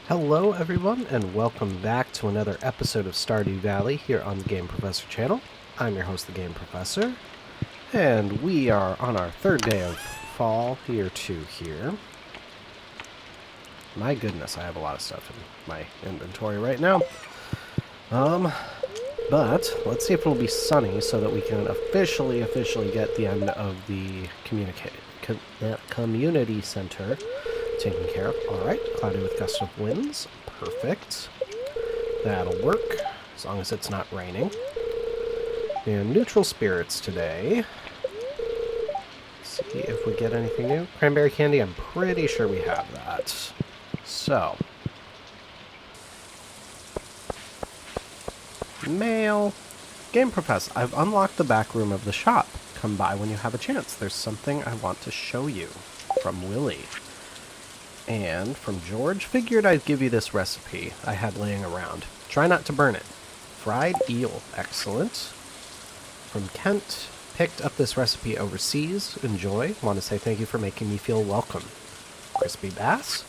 Hello everyone, and welcome back to another episode of Stardew Valley here on the Game Professor channel. I'm your host, the Game Professor, and we are on our third day of fall here. My goodness, I have a lot of stuff in my inventory right now. But let's see if it'll be sunny so that we can officially get the end of the community center taken care of. Alright, cloudy with gusts of winds. Perfect. That'll work, as long as it's not raining. And neutral spirits today. Let's see if we get anything new. Cranberry candy, I'm pretty sure we have that. So. Mail. Game Professor, I've unlocked the back room of the shop. Come by when you have a chance. There's something I want to show you. From Willie. And from George, figured I'd give you this recipe I had laying around. Try not to burn it. Fried eel. Excellent. From Kent, picked up this recipe overseas. Enjoy. Want to say thank you for making me feel welcome. Crispy bass.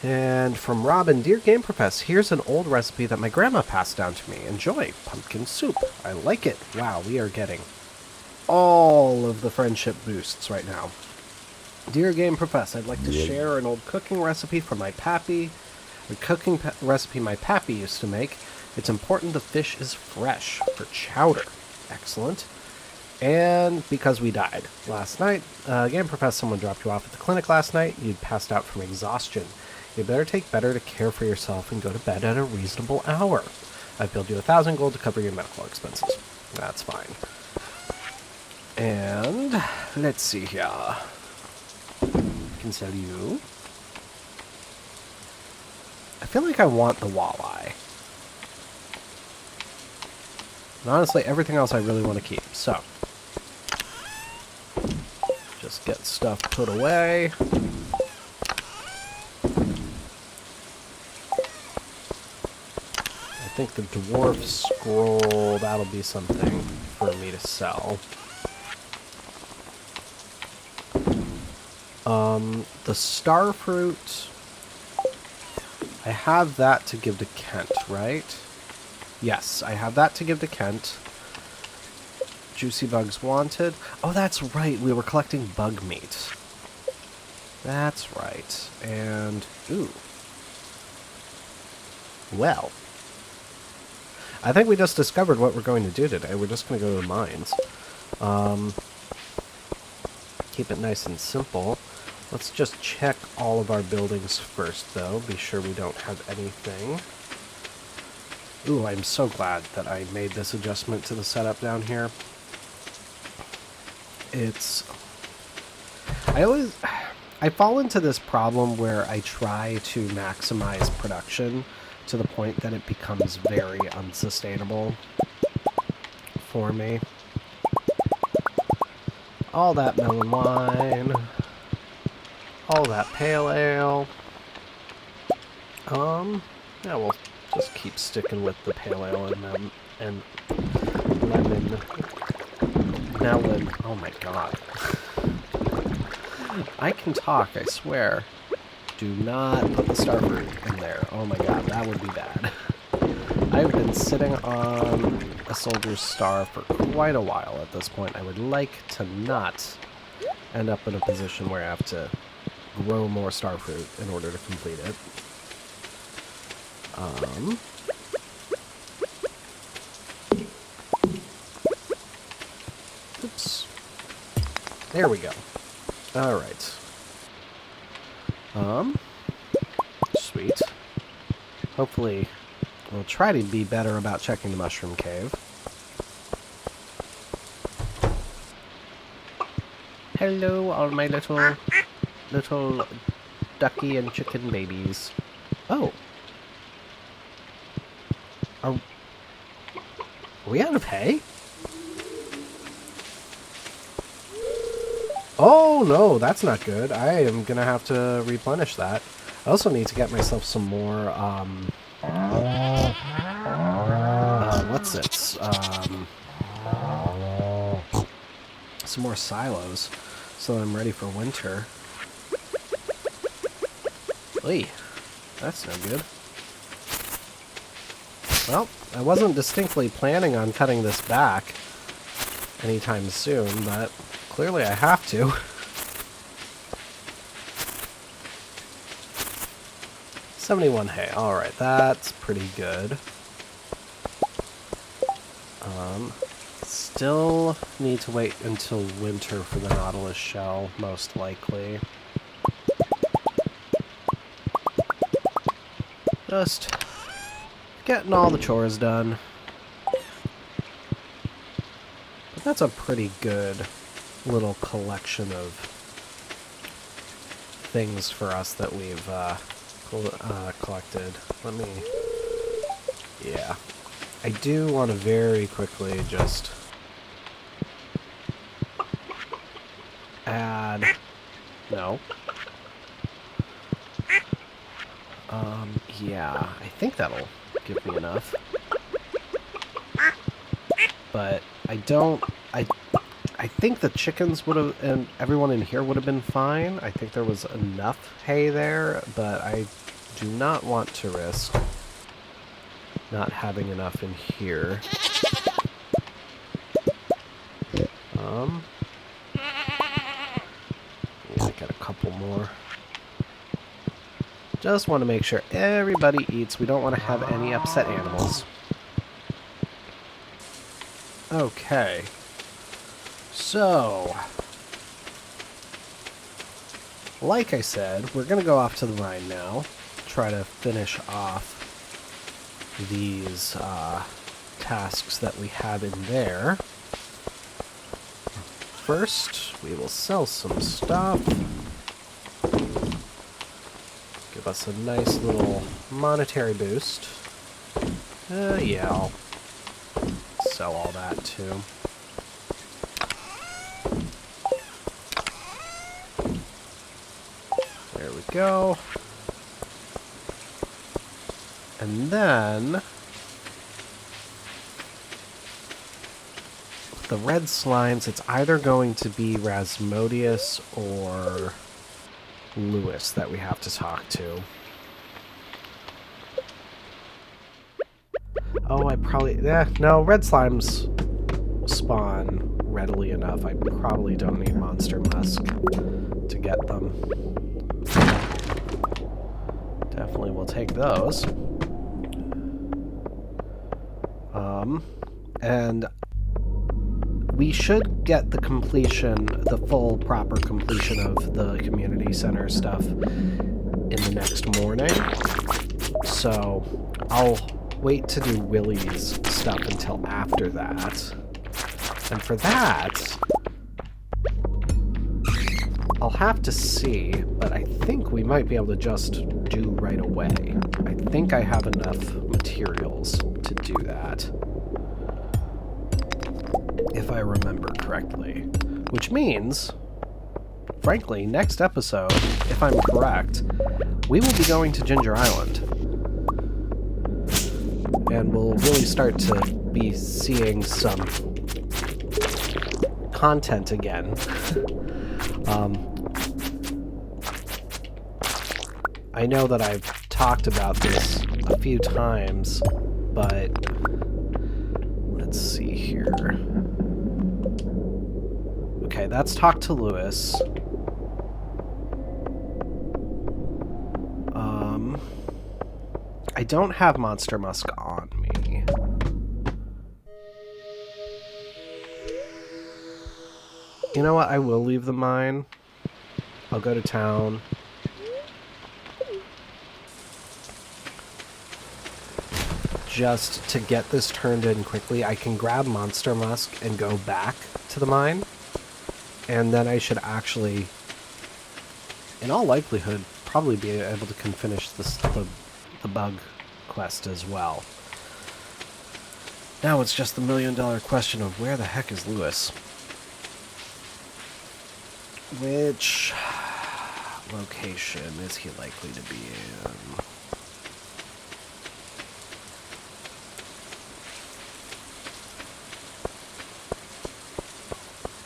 And from Robin, dear Game Professor, here's an old recipe that my grandma passed down to me. Enjoy. Pumpkin soup. I like it. Wow, we are getting all of the friendship boosts right now. Dear Game Professor, I'd like to share an old cooking recipe from my pappy. A cooking recipe my pappy used to make. It's important the fish is fresh for chowder. Excellent. And because we died last night, Game Professor, someone dropped you off at the clinic last night. You'd passed out from exhaustion. You'd better take better to care for yourself and go to bed at a reasonable hour. I've billed you 1,000 gold to cover your medical expenses. That's fine. And let's see here. Can sell you. I feel like I want the walleye. And honestly, everything else I really want to keep. So, just get stuff put away. I think the dwarf scroll, that'll be something for me to sell. The star fruit, I have that to give to Kent, right? Yes, I have that to give to Kent. Juicy bugs wanted. Oh, that's right, we were collecting bug meat. That's right. And, ooh. Well. I think we just discovered what we're going to do today. We're just going to go to the mines. Keep it nice and simple. Let's just check all of our buildings first, though. Be sure we don't have anything. Ooh, I'm so glad that I made this adjustment to the setup down here. I fall into this problem where I try to maximize production to the point that it becomes very unsustainable for me. All that melon wine. All that pale ale. Yeah, we'll just keep sticking with the pale ale and lemon. Melon. Oh my god. I can talk, I swear. Do not put the star fruit in there. Oh my god, that would be bad. I've been sitting on a soldier's star for quite a while at this point. I would like to not end up in a position where I have to grow more star fruit in order to complete it. Oops. There we go. Alright. Sweet. Hopefully, we'll try to be better about checking the mushroom cave. Hello, all my little ducky and chicken babies. Oh. Are we out of hay? Oh, no, that's not good. I am going to have to replenish that. I also need to get myself some more, what's it? Some more silos, so that I'm ready for winter. Oy. That's no good. Well, I wasn't distinctly planning on cutting this back anytime soon, but clearly I have to. $71 hay. Alright, that's pretty good. Still need to wait until winter for the Nautilus shell, most likely. Just getting all the chores done. But that's a pretty good little collection of things for us that we've collected. Let me... Yeah. I do want to very quickly just add... No. Yeah, I think that'll give me enough. But I don't... I think the chickens would have, and everyone in here would have been fine. I think there was enough hay there, but I do not want to risk not having enough in here. Yeah, got a couple more. Just want to make sure everybody eats. We don't want to have any upset animals. Okay. So, like I said, we're going to go off to the mine now. Try to finish off these tasks that we have in there. First, we will sell some stuff. Give us a nice little monetary boost. Yeah, I'll sell all that too. There we go. And then the red slimes, it's either going to be Rasmodius or Lewis that we have to talk to. Oh, I probably... no, red slimes spawn readily enough. I probably don't need Monster Musk to get them. Definitely will take those. And we should get the completion, the full proper completion of the community center stuff in the next morning. So I'll wait to do Willie's stuff until after that. And for that, I'll have to see, but I think we might be able to just do right away. I think I have enough materials to do that, if I remember correctly. Which means, frankly, next episode, if I'm correct, we will be going to Ginger Island. And we'll really start to be seeing some content again. I know that I've talked about this a few times, but let's see here. Okay, that's talk to Lewis. I don't have Monster Musk on me. You know what? I will leave the mine. I'll go to town. Just to get this turned in quickly, I can grab Monster Musk and go back to the mine. And then I should actually, in all likelihood, probably be able to finish this, the bug quest as well. Now it's just the million-dollar question of where the heck is Lewis? Which location is he likely to be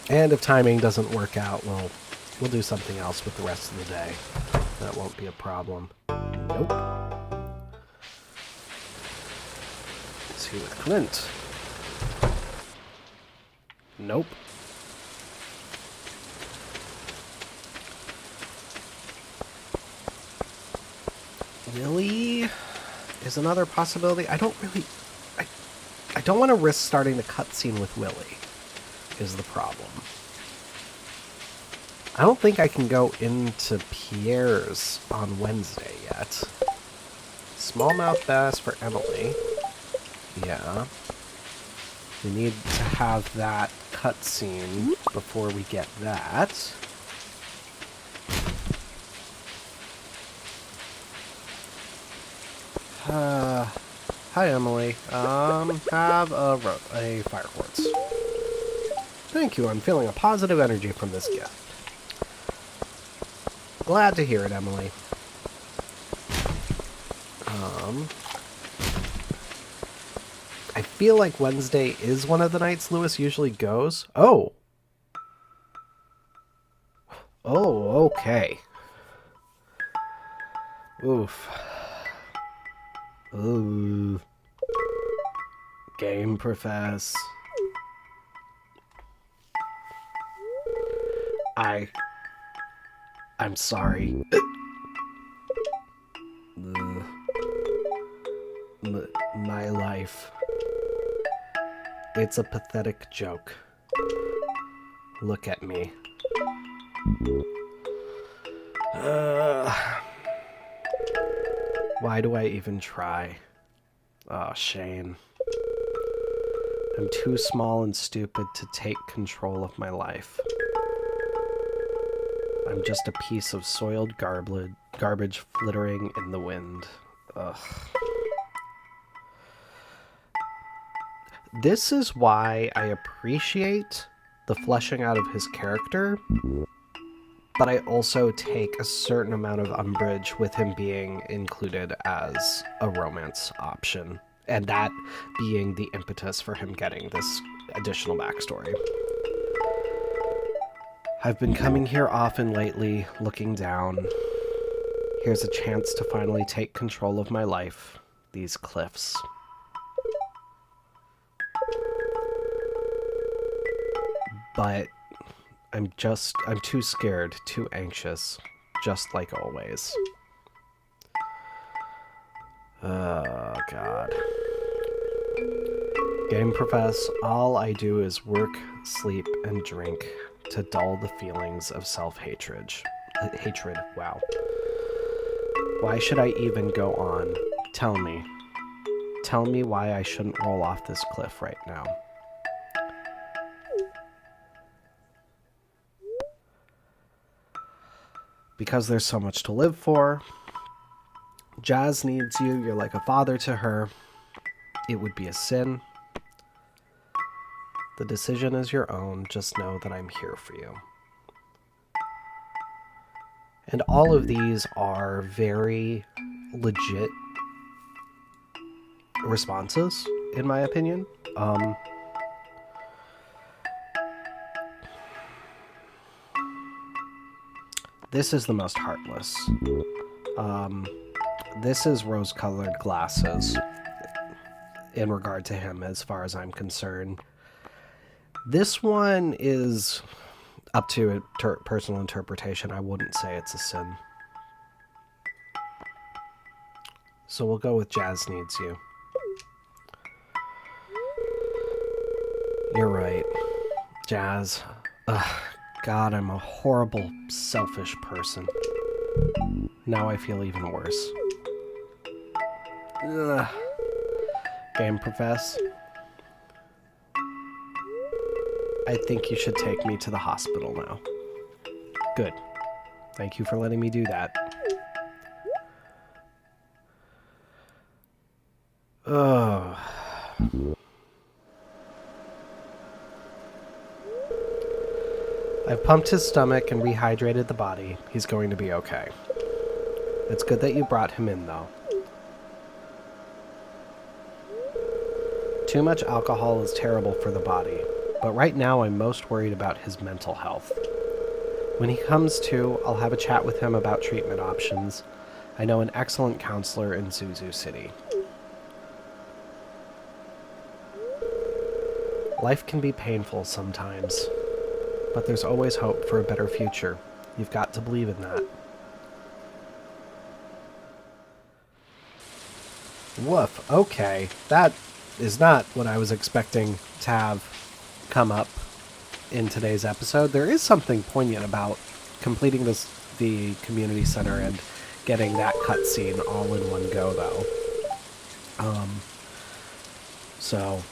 in? And if timing doesn't work out, we'll do something else with the rest of the day. That won't be a problem. Nope. see with Clint. Nope. Willie is another possibility. I don't want to risk starting the cutscene with Willie, is the problem. I don't think I can go into Pierre's on Wednesday yet. Smallmouth bass for Emily. Yeah. We need to have that cutscene before we get that. Hi Emily. Have a fire quartz. Thank you, I'm feeling a positive energy from this gift. Glad to hear it, Emily. I feel like Wednesday is one of the nights Lewis usually goes. Oh! Oh, okay. Oof. Ooh. Game profess. I'm sorry. My life. It's a pathetic joke. Look at me. Why do I even try? Oh, Shane. I'm too small and stupid to take control of my life. I'm just a piece of soiled garbage flittering in the wind. Ugh. This is why I appreciate the fleshing out of his character, but I also take a certain amount of umbrage with him being included as a romance option, and that being the impetus for him getting this additional backstory. I've been coming here often lately, looking down. Here's a chance to finally take control of my life. These cliffs. But I'm too scared, too anxious, just like always. Oh, God. Game profess, all I do is work, sleep, and drink to dull the feelings of self-hatred. Wow. Why should I even go on? Tell me. Tell me why I shouldn't roll off this cliff right now. Because there's so much to live for. Jazz needs you. You're like a father to her. It would be a sin. The decision is your own. Just know that I'm here for you. And all of these are very legit responses, in my opinion. This is the most heartless. This is rose-colored glasses in regard to him, as far as I'm concerned. This one is up to personal interpretation. I wouldn't say it's a sin. So we'll go with Jazz needs you. You're right. Jazz. Ugh. God, I'm a horrible, selfish person. Now I feel even worse. Ugh. Game profess. I think you should take me to the hospital now. Good. Thank you for letting me do that. Ugh. I've pumped his stomach and rehydrated the body. He's going to be okay. It's good that you brought him in, though. Too much alcohol is terrible for the body, but right now I'm most worried about his mental health. When he comes to, I'll have a chat with him about treatment options. I know an excellent counselor in Zuzu City. Life can be painful sometimes, but there's always hope for a better future. You've got to believe in that. Woof. Okay. That is not what I was expecting to have come up in today's episode. There is something poignant about completing the community center and getting that cutscene all in one go, though. So,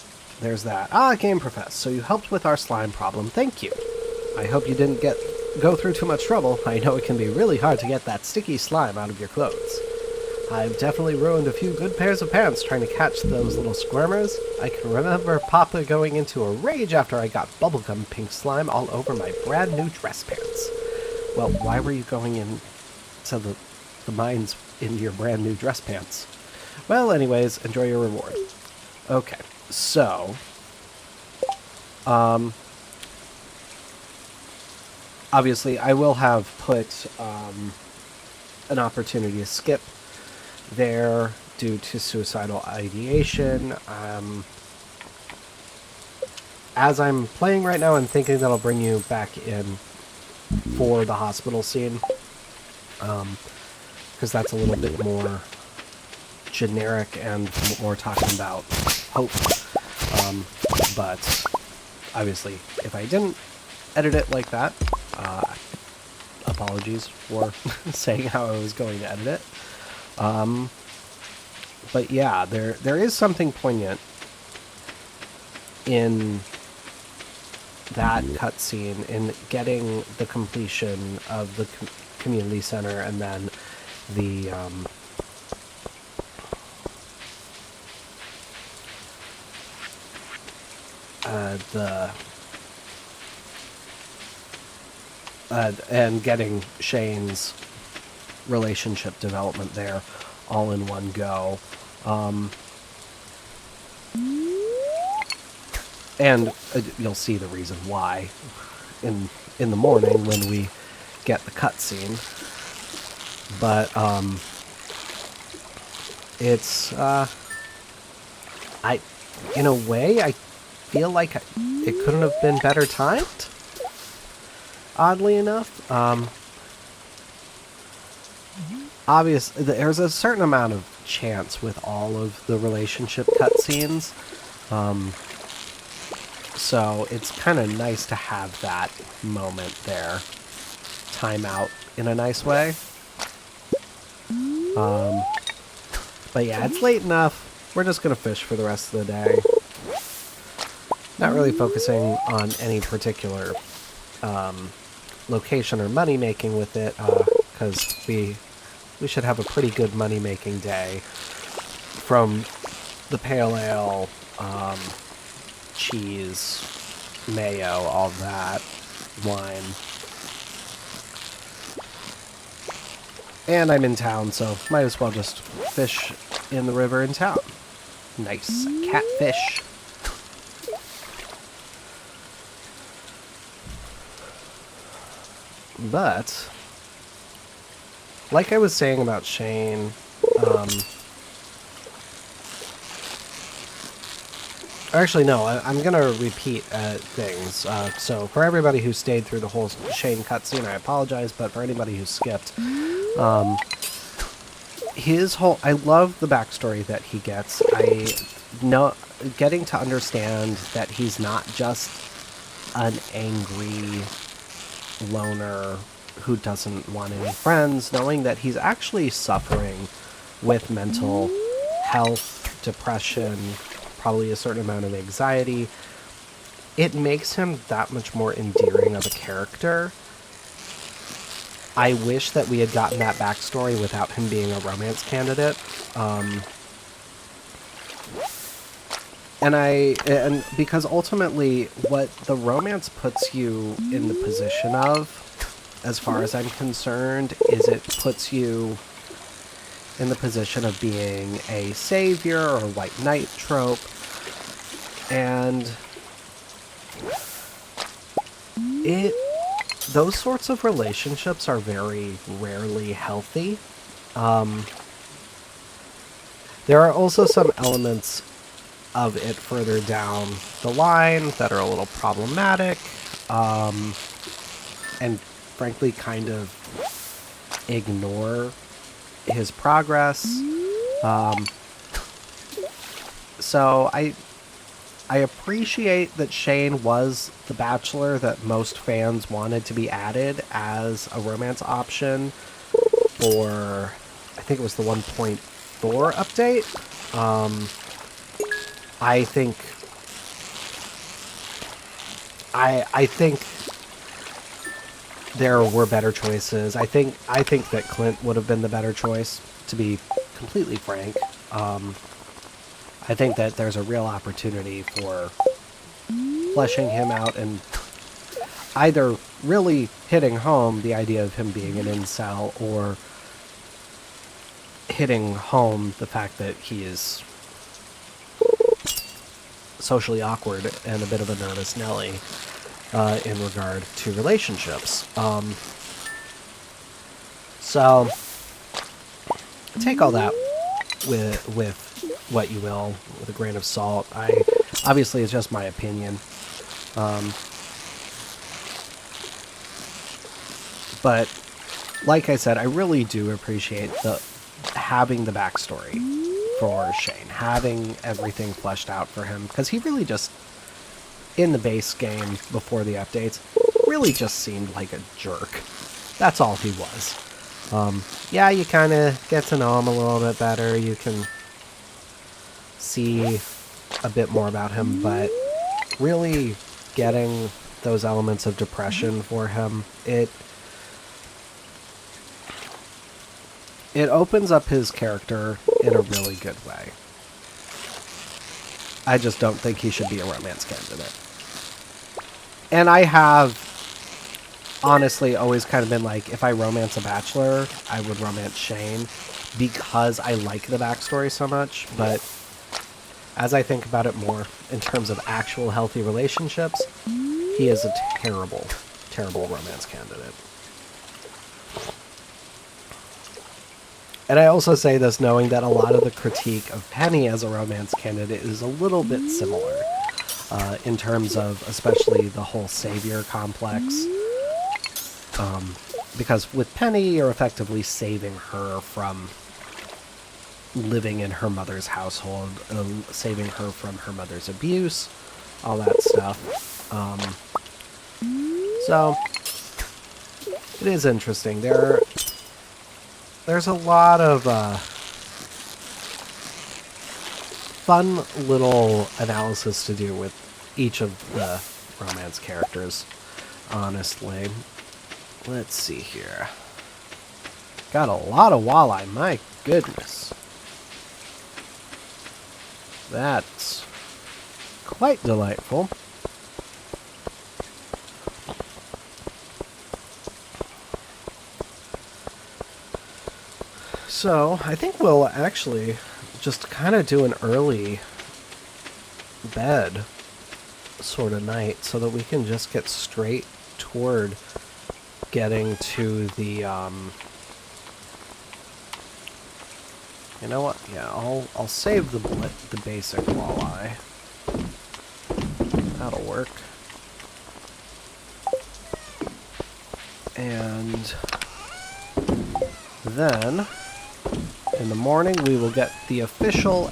there's that. Game Profess. So you helped with our slime problem. Thank you. I hope you didn't go through too much trouble. I know it can be really hard to get that sticky slime out of your clothes. I've definitely ruined a few good pairs of pants trying to catch those little squirmers. I can remember Papa going into a rage after I got bubblegum pink slime all over my brand new dress pants. Well, why were you going into the mines in your brand new dress pants? Well, anyways, enjoy your reward. Okay, so... obviously, I will have put an opportunity to skip there due to suicidal ideation. As I'm playing right now, I'm thinking that I'll bring you back in for the hospital scene, because that's a little bit more generic and more talking about hope. But obviously, if I didn't edit it like that, apologies for saying how I was going to edit it. But yeah, there is something poignant in that cutscene, in getting the completion of the community center and then the and getting Shane's relationship development there all in one go. And you'll see the reason why in the morning when we get the cutscene. But it's in a way I feel like it couldn't have been better timed. Oddly enough, obviously there's a certain amount of chance with all of the relationship cutscenes. So it's kind of nice to have that moment there. Time out in a nice way. But yeah, it's late enough. We're just going to fish for the rest of the day. Not really focusing on any particular location or money making with it, because we should have a pretty good money making day from the pale ale, cheese, mayo, all that, wine. And I'm in town, so might as well just fish in the river in town. Nice catfish. But, like I was saying about Shane, actually, no, I'm going to repeat things. So, for everybody who stayed through the whole Shane cutscene, I apologize, but for anybody who skipped, I love the backstory that he gets. Getting to understand that he's not just an angry loner who doesn't want any friends, knowing that he's actually suffering with mental health, depression, probably a certain amount of anxiety. It makes him that much more endearing of a character. I wish that we had gotten that backstory without him being a romance candidate. And because ultimately what the romance puts you in the position of, as far as I'm concerned, is it puts you in the position of being a savior or white knight trope. And those sorts of relationships are very rarely healthy. There are also some elements of it further down the line that are a little problematic, and frankly kind of ignore his progress. So I appreciate that Shane was the bachelor that most fans wanted to be added as a romance option for, I think it was the 1.4 update. I think there were better choices. I think that Clint would have been the better choice, to be completely frank. I think that there's a real opportunity for fleshing him out and either really hitting home the idea of him being an incel, or hitting home the fact that he is socially awkward and a bit of a nervous Nelly in regard to relationships. So take all that with what you will, with a grain of salt. Obviously it's just my opinion. But like I said, I really do appreciate having the backstory for Shane, having everything fleshed out for him, because he really just, in the base game before the updates, really just seemed like a jerk. That's all he was. Yeah, you kind of get to know him a little bit better. You can see a bit more about him, but really getting those elements of depression for him, it opens up his character in a really good way. I just don't think he should be a romance candidate. And I have honestly always kind of been like, if I romance a bachelor, I would romance Shane, because I like the backstory so much. But as I think about it more in terms of actual healthy relationships, he is a terrible, terrible romance candidate. And I also say this knowing that a lot of the critique of Penny as a romance candidate is a little bit similar, in terms of especially the whole savior complex. Because with Penny, you're effectively saving her from living in her mother's household, saving her from her mother's abuse, all that stuff. So, it is interesting. There's a lot of fun little analysis to do with each of the romance characters, honestly. Let's see here. Got a lot of walleye, my goodness. That's quite delightful. So, I think we'll actually just kind of do an early bed sort of night so that we can just get straight toward getting to the, you know what? Yeah, I'll save the basic walleye. That'll work. And then in the morning we will get the official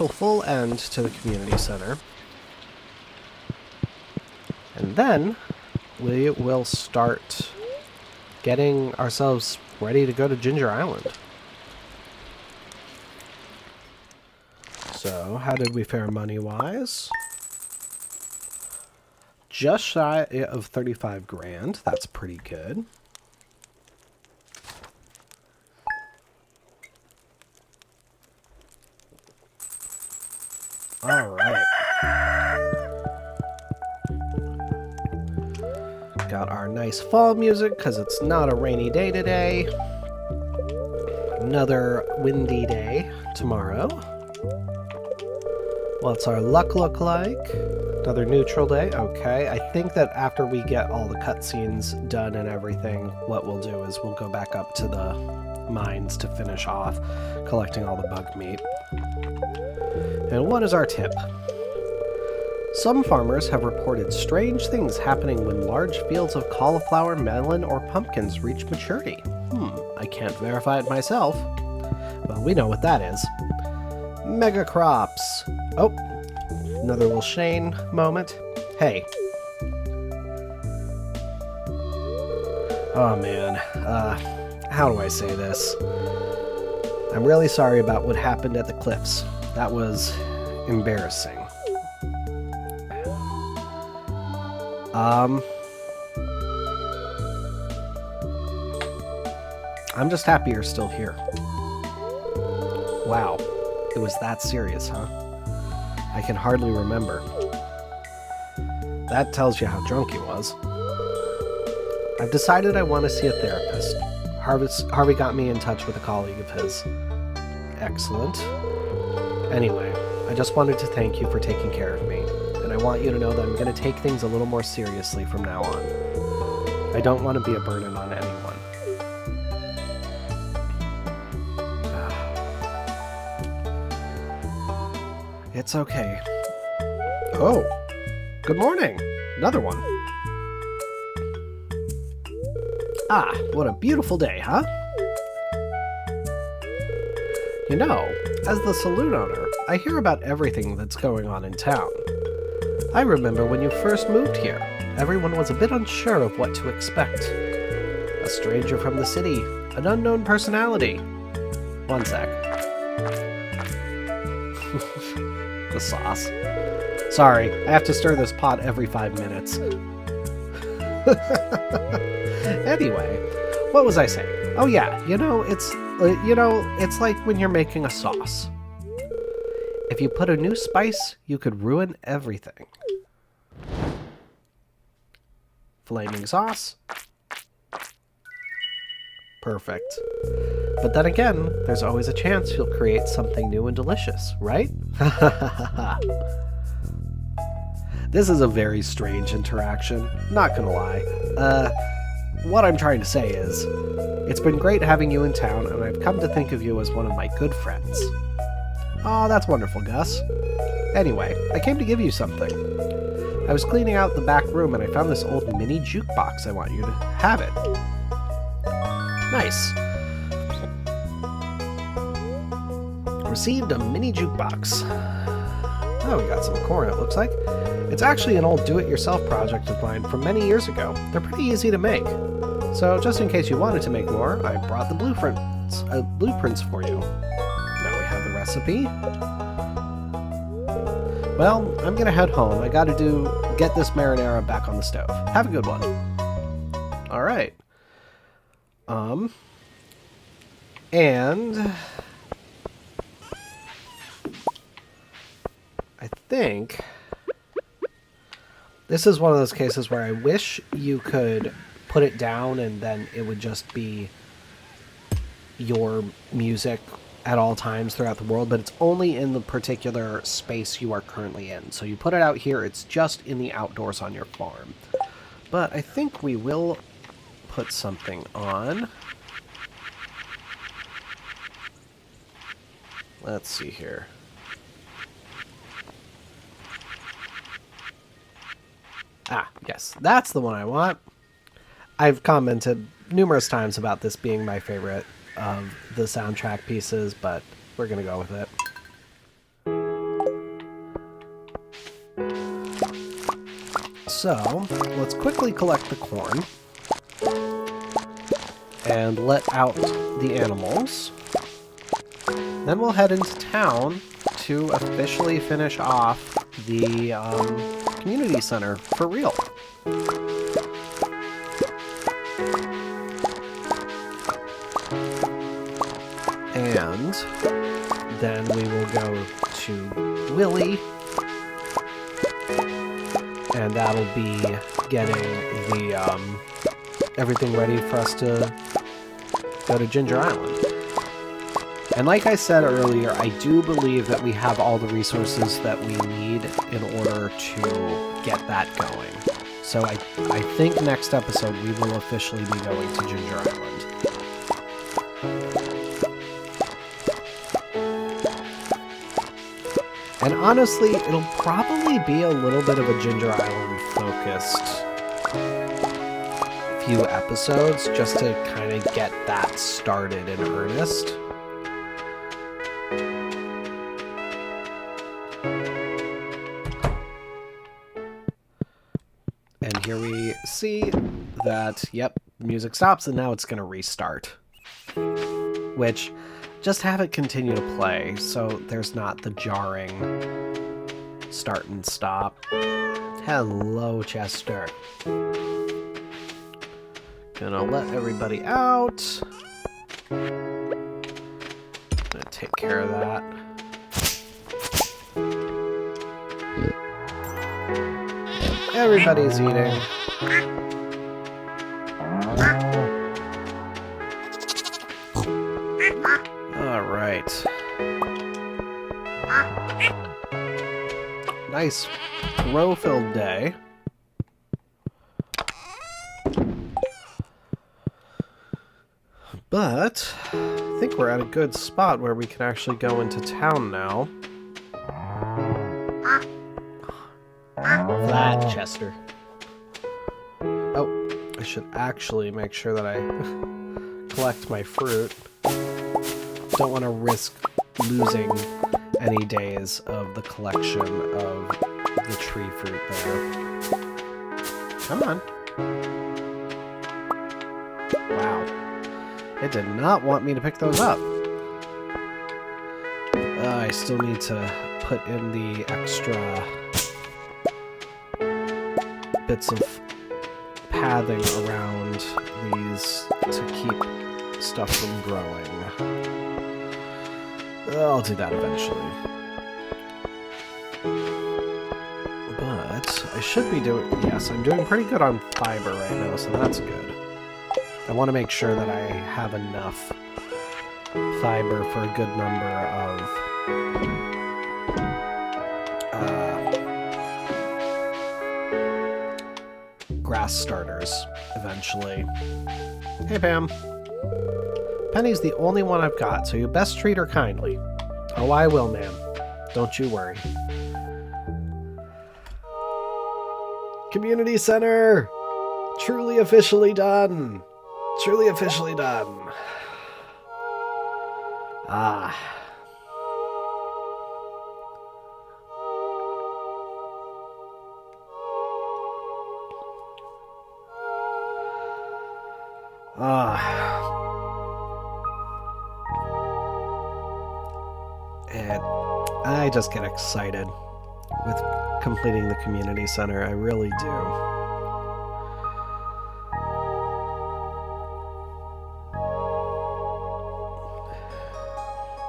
full end to the community center. And then we will start getting ourselves ready to go to Ginger Island. So, how did we fare money-wise? Just shy of 35 grand. That's pretty good. Alright. Got our nice fall music because it's not a rainy day today. Another windy day tomorrow. What's our luck look like? Another neutral day. Okay. I think that after we get all the cutscenes done and everything, what we'll do is we'll go back up to the mines to finish off collecting all the bug meat. And what is our tip? Some farmers have reported strange things happening when large fields of cauliflower, melon, or pumpkins reach maturity. I can't verify it myself. Well, we know what that is. Mega crops. Oh, another little Shane moment. Hey. Oh man, how do I say this? I'm really sorry about what happened at the cliffs. That was embarrassing. I'm just happy you're still here. Wow, it was that serious, huh? I can hardly remember. That tells you how drunk he was. I've decided I want to see a therapist. Harvey got me in touch with a colleague of his. Excellent. Anyway, I just wanted to thank you for taking care of me, and I want you to know that I'm going to take things a little more seriously from now on. I don't want to be a burden on anyone. It's okay. Oh, good morning. Another one. Ah, what a beautiful day, huh? You know, as the saloon owner, I hear about everything that's going on in town. I remember when you first moved here, everyone was a bit unsure of what to expect. A stranger from the city, an unknown personality. One sec. The sauce. Sorry, I have to stir this pot every 5 minutes. Anyway, what was I saying? Oh yeah, it's like when you're making a sauce. If you put a new spice, you could ruin everything. Flaming sauce. Perfect. But then again, there's always a chance you'll create something new and delicious, right? This is a very strange interaction, not gonna lie. What I'm trying to say is, it's been great having you in town, and I've come to think of you as one of my good friends. Aw, that's wonderful, Gus. Anyway, I came to give you something. I was cleaning out the back room, and I found this old mini jukebox. I want you to have it. Nice. Received a mini jukebox. Oh, we got some corn, it looks like. It's actually an old do-it-yourself project of mine from many years ago. They're pretty easy to make. So, just in case you wanted to make more, I brought the blueprints for you. Now we have the recipe. Well, I'm gonna head home. I gotta get this marinara back on the stove. Have a good one. Alright. And I think this is one of those cases where I wish you could put it down and then it would just be your music at all times throughout the world, but it's only in the particular space you are currently in. So you put it out here, it's just in the outdoors on your farm. But I think we will put something on. Let's see here. Ah, yes, that's the one I want. I've commented numerous times about this being my favorite of the soundtrack pieces, but we're gonna go with it. So, let's quickly collect the corn and let out the animals. Then we'll head into town to officially finish off the community center for real. And then we will go to Willie, and that'll be getting the everything ready for us to go to Ginger Island. And like I said earlier, I do believe that we have all the resources that we need in order to get that going. So I think next episode we will officially be going to Ginger Island. And honestly, it'll probably be a little bit of a Ginger Island focused few episodes just to kind of get that started in earnest. And here we see that, yep, music stops and now it's going to restart. Which, just have it continue to play so there's not the jarring start and stop. Hello, Chester. Gonna let everybody out. Gonna take care of that. Everybody's eating. Alright. Nice throw-filled day. But I think we're at a good spot where we can actually go into town now. Flat, Chester. Oh, I should actually make sure that I collect my fruit. Don't want to risk losing any days of the collection of the tree fruit there. Come on. Wow. It did not want me to pick those up. I still need to put in the extra bits of pathing around these to keep stuff from growing. I'll do that eventually. But I should be doing... Yes, I'm doing pretty good on fiber right now, so that's good. I want to make sure that I have enough fiber for a good number of grass starters eventually. Hey, Pam. Penny's the only one I've got, so you best treat her kindly. Oh, I will, ma'am. Don't you worry. Community center! Truly officially done! Truly officially done. Ah. And I just get excited with completing the community center. I really do.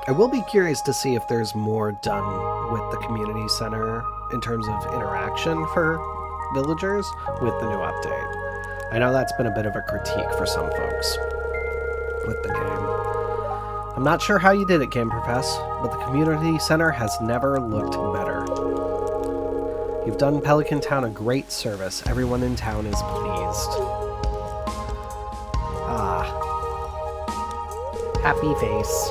I will be curious to see if there's more done with the community center in terms of interaction for villagers with the new update. I know that's been a bit of a critique for some folks with the game. I'm not sure how you did it, Game Profess, but the community center has never looked better. You've done Pelican Town a great service. Everyone in town is pleased. Ah. Happy face.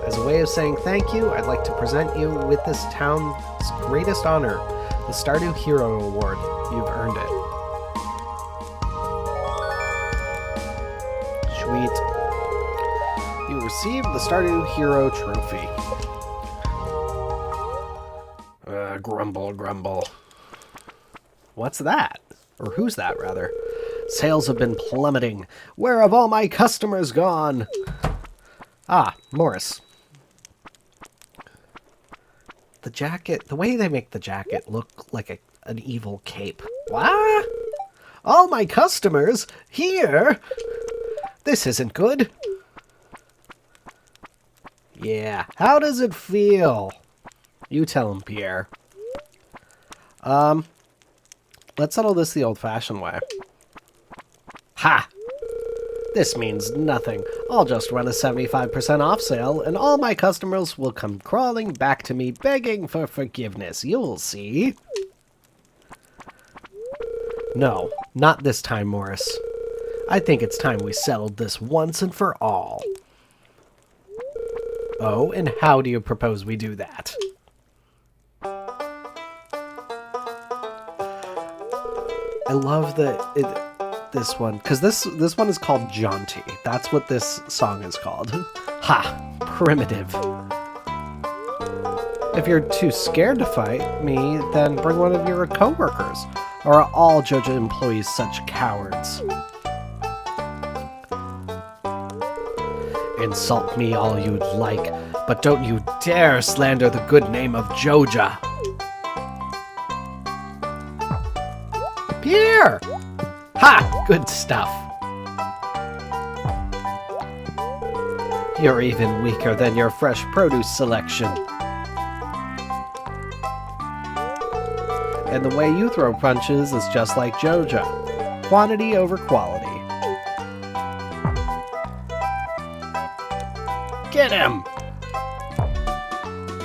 As a way of saying thank you, I'd like to present you with this town's greatest honor, the Stardew Hero Award. You've earned it. Sweet. You received the Stardew Hero Trophy. Grumble, grumble. What's that? Or who's that, rather? Sales have been plummeting. Where have all my customers gone? Ah, Morris. The jacket, the way they make the jacket look like an evil cape. What? All my customers? Here? This isn't good. Yeah, how does it feel? You tell him, Pierre. Let's settle this the old-fashioned way. Ha! This means nothing. I'll just run a 75% off sale, and all my customers will come crawling back to me begging for forgiveness. You'll see. No, not this time, Morris. I think it's time we settled this once and for all. Oh, and how do you propose we do that? I love this one, because this one is called Jaunty. That's what this song is called. Ha! Primitive. If you're too scared to fight me, then bring one of your coworkers. Or are all Joja employees such cowards? Insult me all you'd like, but don't you dare slander the good name of Joja. Pierre! Ha! Good stuff. You're even weaker than your fresh produce selection. And the way you throw punches is just like Joja. Quantity over quality. Get him!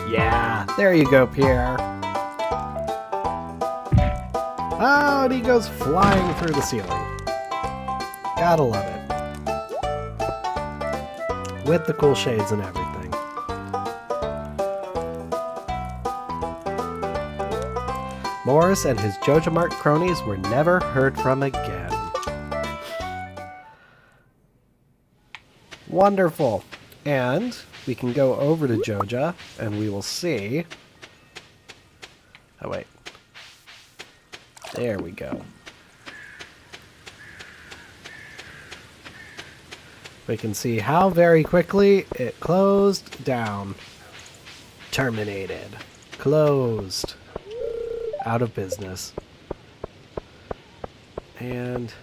Yeah, there you go, Pierre. Oh, and he goes flying through the ceiling. Gotta love it. With the cool shades and everything. Morris and his Joja Mart cronies were never heard from again. Wonderful. And we can go over to Joja and we will see... Oh, wait. There we go. We can see how very quickly it closed down. Terminated. Closed. Out of business. And...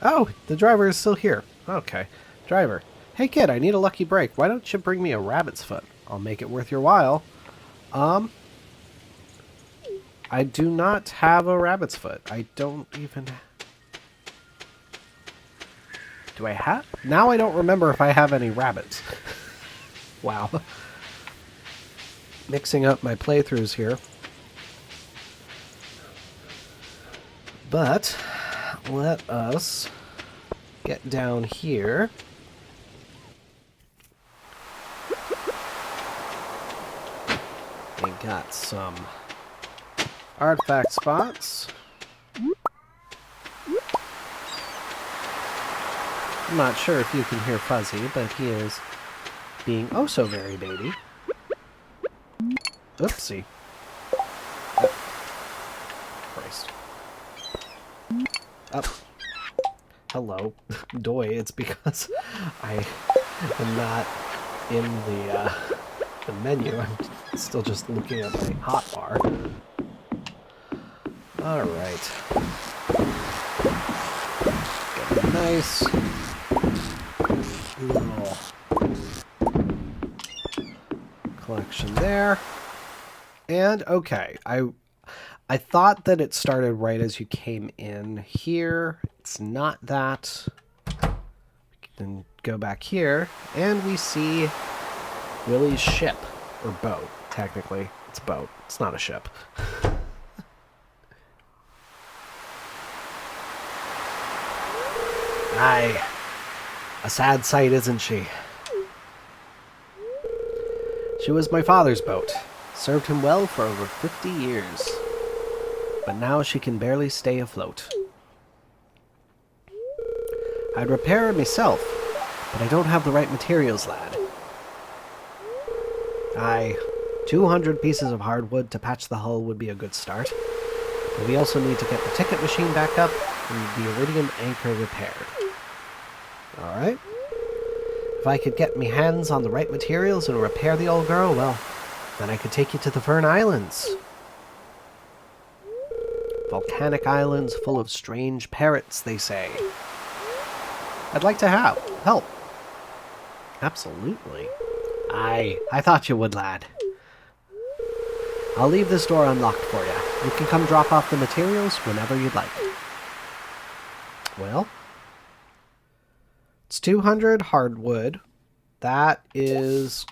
Oh, the driver is still here. Okay. Driver. Hey kid, I need a lucky break. Why don't you bring me a rabbit's foot? I'll make it worth your while. I do not have a rabbit's foot. I don't even... Do I have? Now I don't remember if I have any rabbits. Wow. Mixing up my playthroughs here. But let us get down here. We got some artifact spots. I'm not sure if you can hear Fuzzy, but he is being oh so very baby. Oopsie. Oh. Christ. Up. Hello. Doy, it's because I am not in the menu. I'm still just looking at my hotbar. Alright. Got a nice little collection there. And, okay, I thought that it started right as you came in here. It's not that. We can go back here, and we see Willie's ship. Or boat, technically. It's a boat. It's not a ship. Aye. A sad sight, isn't she? She was my father's boat. Served him well for over 50 years. But now she can barely stay afloat. I'd repair her myself, but I don't have the right materials, lad. Aye, 200 pieces of hardwood to patch the hull would be a good start. But we also need to get the ticket machine back up and the iridium anchor repaired. Alright. If I could get me hands on the right materials and repair the old girl, well, then I could take you to the Fern Islands. Volcanic islands full of strange parrots, they say. I'd like to help. Absolutely. Aye, I thought you would, lad. I'll leave this door unlocked for you. You can come drop off the materials whenever you'd like. Well, it's 200 hardwood. That is...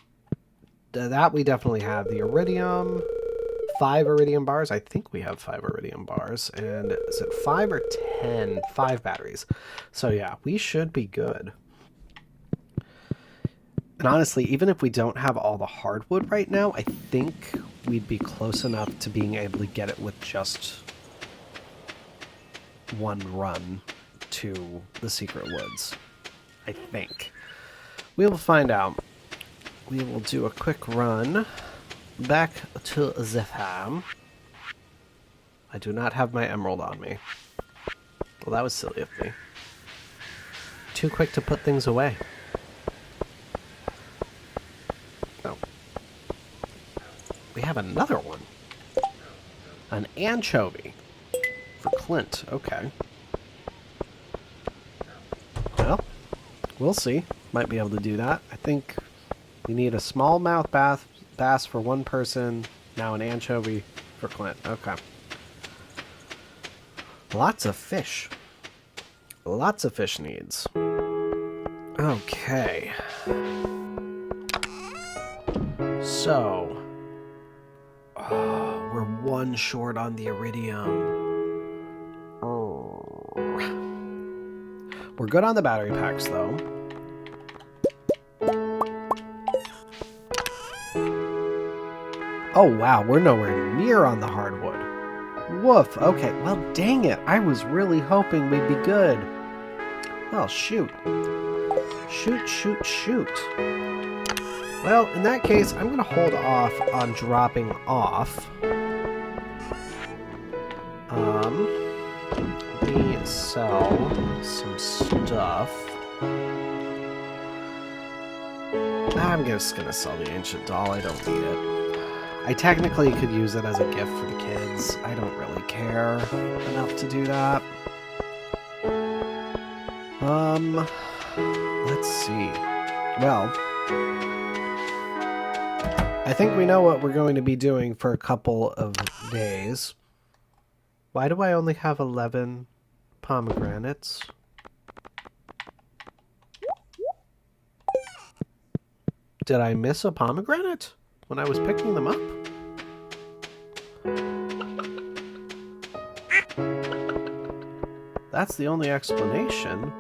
That we definitely have. The iridium... 5 iridium bars. I think we have 5 iridium bars. And is it 5 or 10? 5 batteries. So yeah, we should be good. And honestly, even if we don't have all the hardwood right now, I think we'd be close enough to being able to get it with just one run to the secret woods. I think. We will find out. We will do a quick run back to the farm. I do not have my emerald on me. Well, that was silly of me. Too quick to put things away. Oh. We have another one. An anchovy. For Clint. Okay. Well, we'll see. Might be able to do that. I think we need a smallmouth bass for one person. Now an anchovy for Clint. Okay. Lots of fish. Lots of fish needs. Okay. So. Oh, we're one short on the iridium. Oh. We're good on the battery packs, though. Oh, wow. We're nowhere near on the hardwood. Woof. Okay. Well, dang it. I was really hoping we'd be good. Well, shoot. Shoot, shoot, shoot. Well, in that case, I'm going to hold off on dropping off. Let me sell some stuff. I'm just going to sell the ancient doll. I don't need it. I technically could use it as a gift for the kids. I don't really care enough to do that. Let's see. Well, I think we know what we're going to be doing for a couple of days. Why do I only have 11 pomegranates? Did I miss a pomegranate when I was picking them up? That's the only explanation.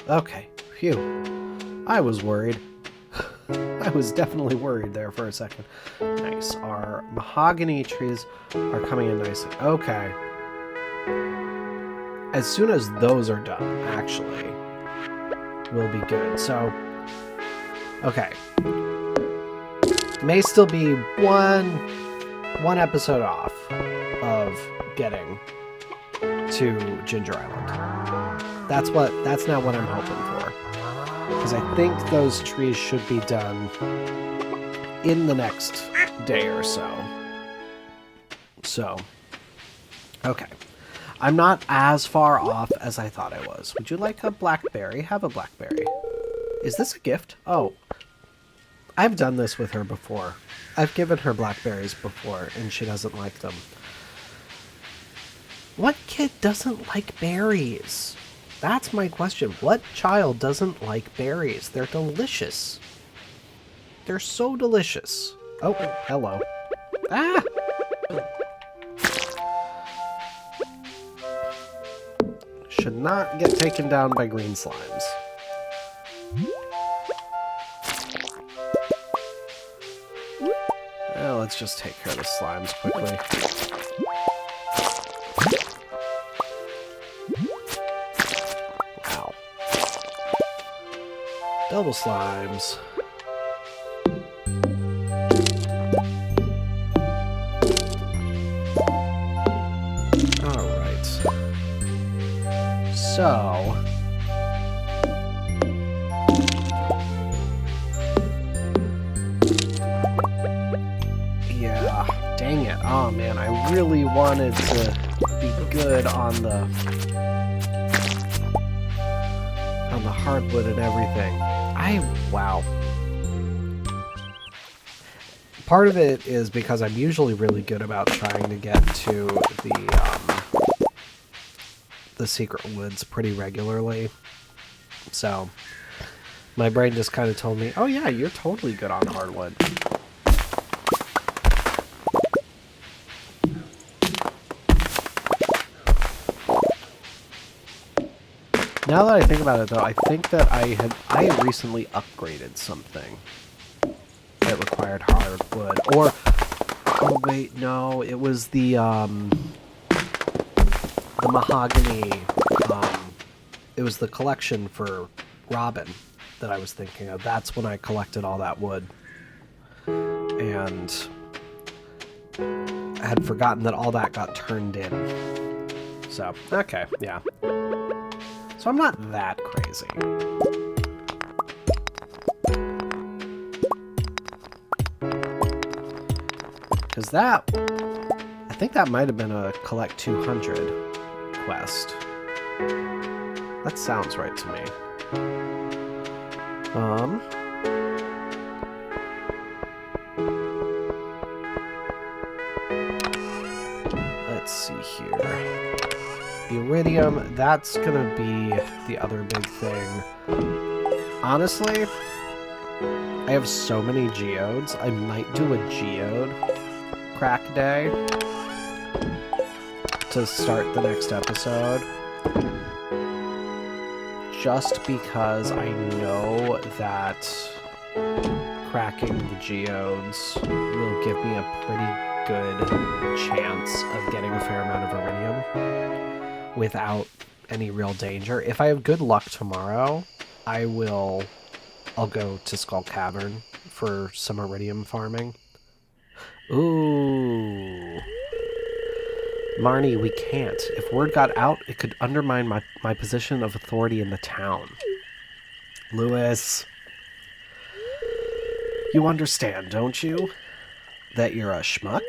Okay, phew. I was worried. I was definitely worried there for a second. Nice. Our mahogany trees are coming in nicely. Okay. As soon as those are done, actually, we'll be good. So, okay. May still be one episode off of getting to Ginger Island. That's now what I'm hoping for. Because I think those trees should be done in the next day or so. So, okay. I'm not as far off as I thought I was. Would you like a blackberry? Have a blackberry. Is this a gift? Oh. I've done this with her before. I've given her blackberries before, and she doesn't like them. What kid doesn't like berries? That's my question. What child doesn't like berries? They're delicious. They're so delicious. Oh, hello. Ah! Should not get taken down by green slimes. Well, let's just take care of the slimes quickly. Wow. Double slimes. Alright. So... yeah, dang it. Oh man, I really wanted to be good on the hardwood and everything. Wow. Part of it is because I'm usually really good about trying to get to the secret woods pretty regularly. So my brain just kind of told me, oh yeah, you're totally good on hardwood. Now that I think about it, though, I think that I had recently upgraded something that required hardwood. Or, oh wait, no, it was the mahogany. It was the collection for Robin that I was thinking of. That's when I collected all that wood. And I had forgotten that all that got turned in. So, okay, yeah. So I'm not that crazy. Because that... I think that might have been a collect 200 quest. That sounds right to me. Let's see here. The iridium, that's gonna be the other big thing. Honestly, I have so many geodes. I might do a geode crack day to start the next episode. Just because I know that cracking the geodes will give me a pretty good chance of getting a fair amount of iridium without any real danger. If I have good luck tomorrow, I'll go to Skull Cavern for some iridium farming. Ooh. Marnie, we can't. If word got out, it could undermine my position of authority in the town. Lewis. You understand, don't you? That you're a schmuck?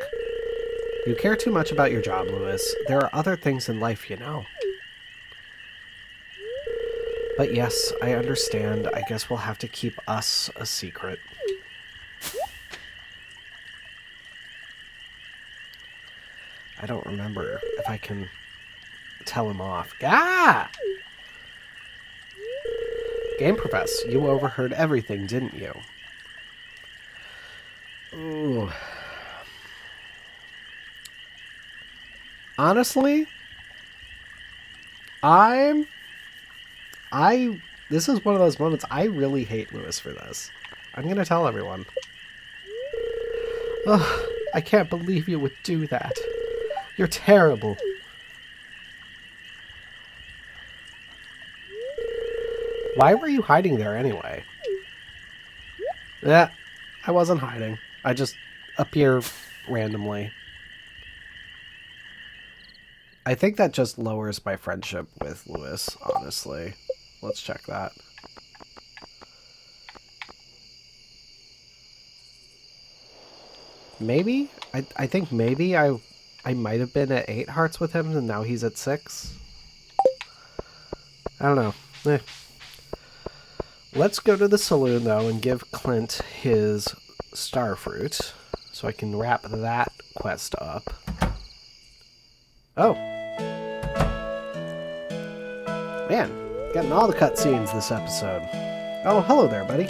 You care too much about your job, Lewis. There are other things in life, you know. But yes, I understand. I guess we'll have to keep us a secret. I don't remember if I can tell him off. Ah! Game Profess, you overheard everything, didn't you? Ooh. Honestly, this is one of those moments I really hate Lewis for this. I'm gonna tell everyone. Ugh, I can't believe you would do that. You're terrible. Why were you hiding there anyway? Yeah, I wasn't hiding. I just appear randomly. I think that just lowers my friendship with Lewis, honestly. Let's check that. Maybe? I think maybe I might have been at 8 hearts with him, and now he's at 6. I don't know. Eh. Let's go to the saloon, though, and give Clint his starfruit, so I can wrap that quest up. Oh. Man, getting all the cutscenes this episode. Oh, hello there, buddy.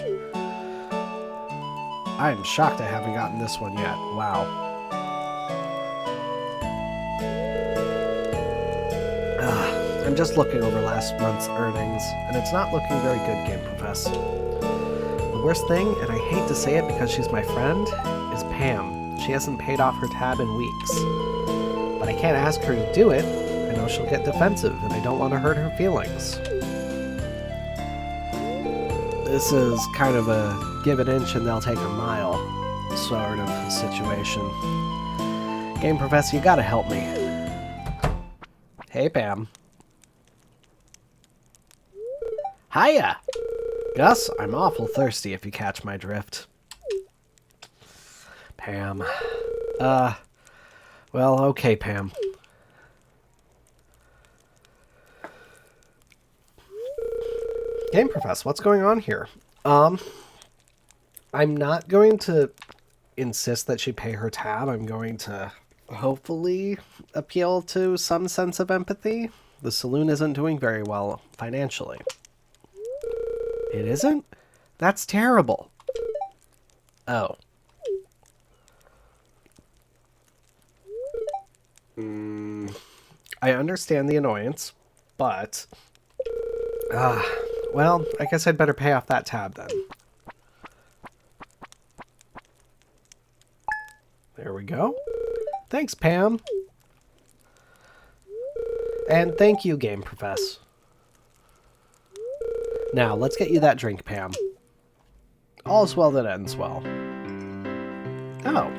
I am shocked I haven't gotten this one yet. Wow. I'm just looking over last month's earnings, and it's not looking very good, Game Profess. The worst thing, and I hate to say it because she's my friend, is Pam. She hasn't paid off her tab in weeks. But I can't ask her to do it. I know she'll get defensive, and I don't want to hurt her feelings. This is kind of a give an inch and they'll take a mile sort of situation. Game Professor, you gotta help me. Hey, Pam. Hiya! Gus, I'm awful thirsty if you catch my drift. Pam. Well, okay, Pam. Game Professor, what's going on here? I'm not going to insist that she pay her tab. I'm going to hopefully appeal to some sense of empathy. The saloon isn't doing very well financially. It isn't? That's terrible. Oh. I understand the annoyance, but... well, I guess I'd better pay off that tab then. There we go. Thanks, Pam. And thank you, Game Profess. Now, let's get you that drink, Pam. All's well that ends well. Oh.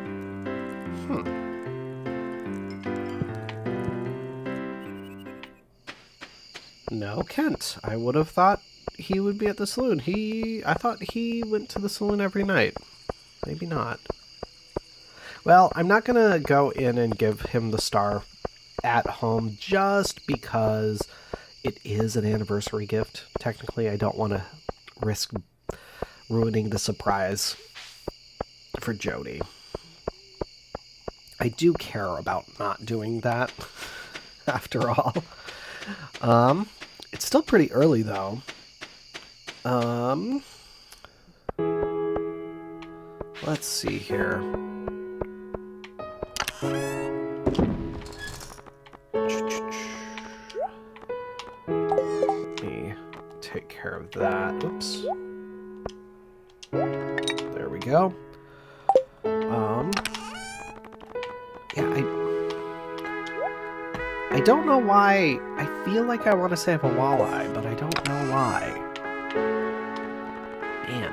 No, Kent. I would have thought he would be at the saloon. I thought he went to the saloon every night. Maybe not. Well, I'm not going to go in and give him the star at home just because it is an anniversary gift. Technically, I don't want to risk ruining the surprise for Jody. I do care about not doing that, after all. It's still pretty early, though. Let's see here. Let me take care of that. Oops. There we go. Yeah, I don't know why. I feel like I want to save a walleye, but I don't know why. Man.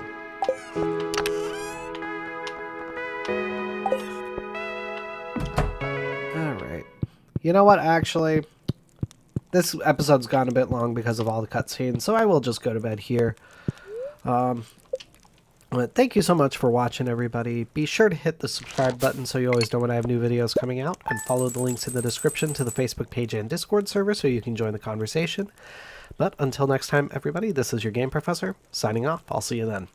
Alright. You know what, actually? This episode's gone a bit long because of all the cutscenes, so I will just go to bed here. But thank you so much for watching, everybody. Be sure to hit the subscribe button so you always know when I have new videos coming out, and follow the links in the description to the Facebook page and Discord server so you can join the conversation. But until next time, everybody, this is your Game Professor, signing off. I'll see you then.